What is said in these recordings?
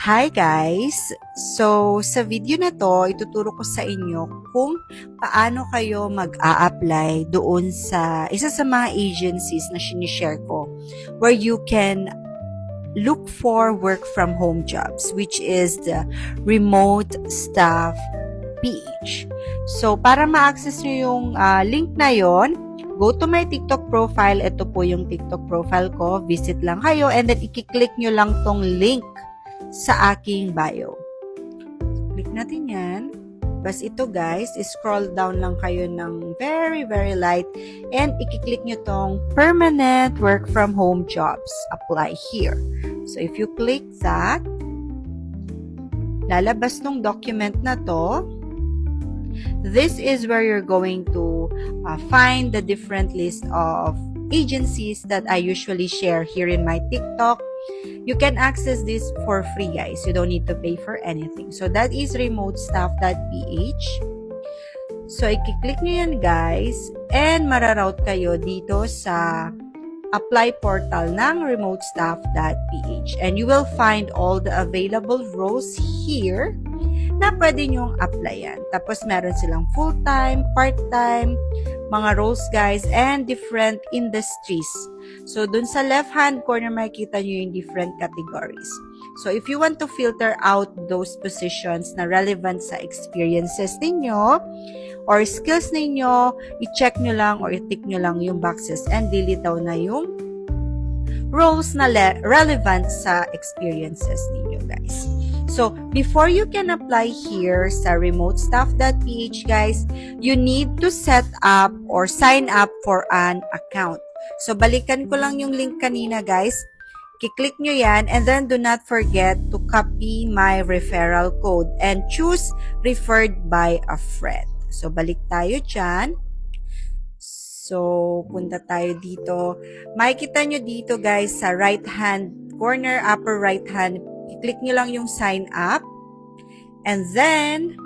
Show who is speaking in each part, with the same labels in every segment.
Speaker 1: Hi guys! So, sa video na to, ituturo ko sa inyo kung paano kayo mag-a-apply doon sa isa sa mga agencies na sinishare ko where you can look for work from home jobs, which is the Remote Staff PH. So, para ma-access nyo yung link na yon, go to my TikTok profile. Ito po yung TikTok profile ko. Visit lang kayo and then i-click nyo lang tong link sa aking bio. Click natin yan. Bas ito guys, scroll down lang kayo ng very light and i-click nyo tong permanent work from home jobs. Apply here. So if you click that, lalabas tong document na to. This is where you're going to find the different list of agencies that I usually share here in my TikTok. You can access this for free, guys. You don't need to pay for anything. So, that is remotestaff.ph. So, i-click nyo yan, guys. And mararoute kayo dito sa apply portal ng remotestaff.ph. And you will find all the available roles here na pwede nyong applyan. Tapos, meron silang full-time, part-time, mga roles guys, and different industries. So, dun sa left-hand corner, makikita nyo yung different categories. So, if you want to filter out those positions na relevant sa experiences ninyo or skills ninyo, i-check nyo lang or i-tick nyo lang yung boxes and lilitaw na yung roles na relevant sa experiences ninyo guys. So, before you can apply here sa remotestaff.ph, guys, you need to set up or sign up for an account. So, balikan ko lang yung link kanina, guys. Kiklik nyo yan and then do not forget to copy my referral code and choose referred by a friend. So, balik tayo dyan. So, punta tayo dito. Makikita nyo dito, guys, sa right-hand corner, upper right-hand, i-click nyo lang yung sign up. And then,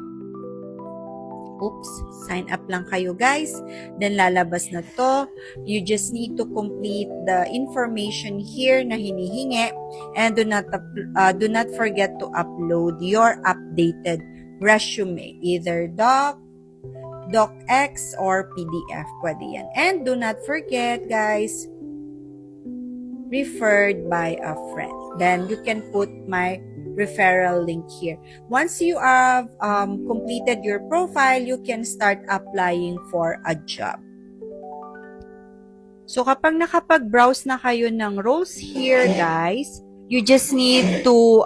Speaker 1: sign up lang kayo guys. Then, lalabas na to. You just need to complete the information here na hinihingi. And do not forget to upload your updated resume. Either docx or PDF. Pwede yan. And do not forget guys, referred by a friend. Then you can put my referral link here. Once you have completed your profile, you can start applying for a job. So kapag nakapag-browse na kayo ng roles here, guys, you just need to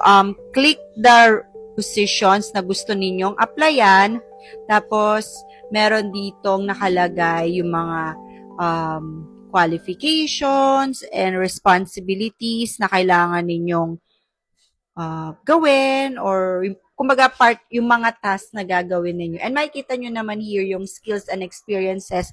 Speaker 1: click the positions na gusto ninyong applyan. Tapos, meron ditong nakalagay yung mga qualifications and responsibilities na kailangan ninyong gawin or kumbaga part yung mga tasks na gagawin ninyo. And makikita nyo naman here yung skills and experiences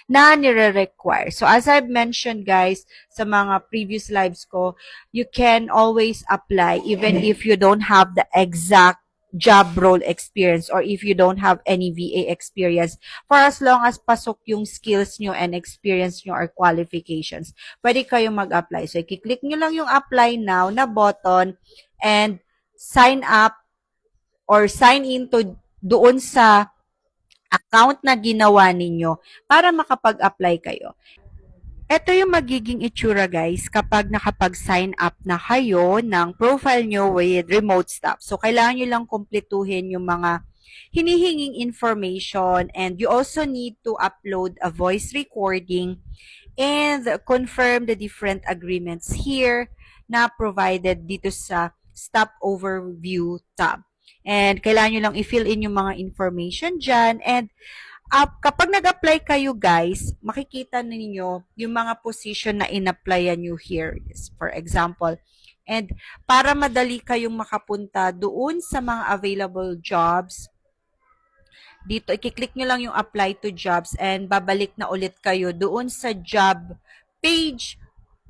Speaker 1: na nire-require. So as I've mentioned guys sa mga previous lives ko, you can always apply even if you don't have the exact job role experience or if you don't have any VA experience, for as long as pasok yung skills nyo and experience nyo or qualifications, pwede kayong mag-apply. So, i-click nyo lang yung apply now na button and sign up or sign in to doon sa account na ginawa ninyo para makapag-apply kayo. Ito yung magiging itsura guys kapag nakapag-sign up na kayo ng profile nyo with Remote Staff. So, kailangan nyo lang kumpletuhin yung mga hinihinging information and you also need to upload a voice recording and confirm the different agreements here na provided dito sa Staff Overview tab. And kailangan nyo lang i-fill in yung mga information dyan and kapag nag-apply kayo guys, makikita ninyo yung mga position na in-applyan nyo here. For example, and para madali kayong makapunta doon sa mga available jobs, dito, i-click nyo lang yung apply to jobs and babalik na ulit kayo doon sa job page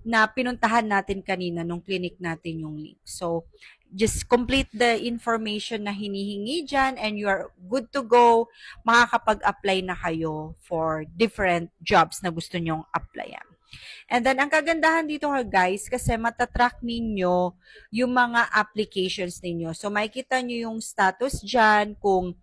Speaker 1: na pinuntahan natin kanina nung clinic natin yung link. So, just complete the information na hinihingi dyan and you are good to go. Makakapag-apply na kayo for different jobs na gusto nyong applyan. And then, ang kagandahan dito guys, kasi matatrack ninyo yung mga applications ninyo. So, makikita nyo yung status dyan, kung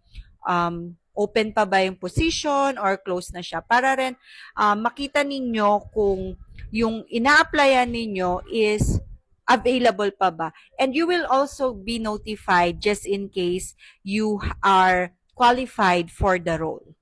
Speaker 1: open pa ba yung position or close na siya. Para rin makita ninyo kung yung ina-applyan ninyo is available pa ba. And you will also be notified just in case you are qualified for the role.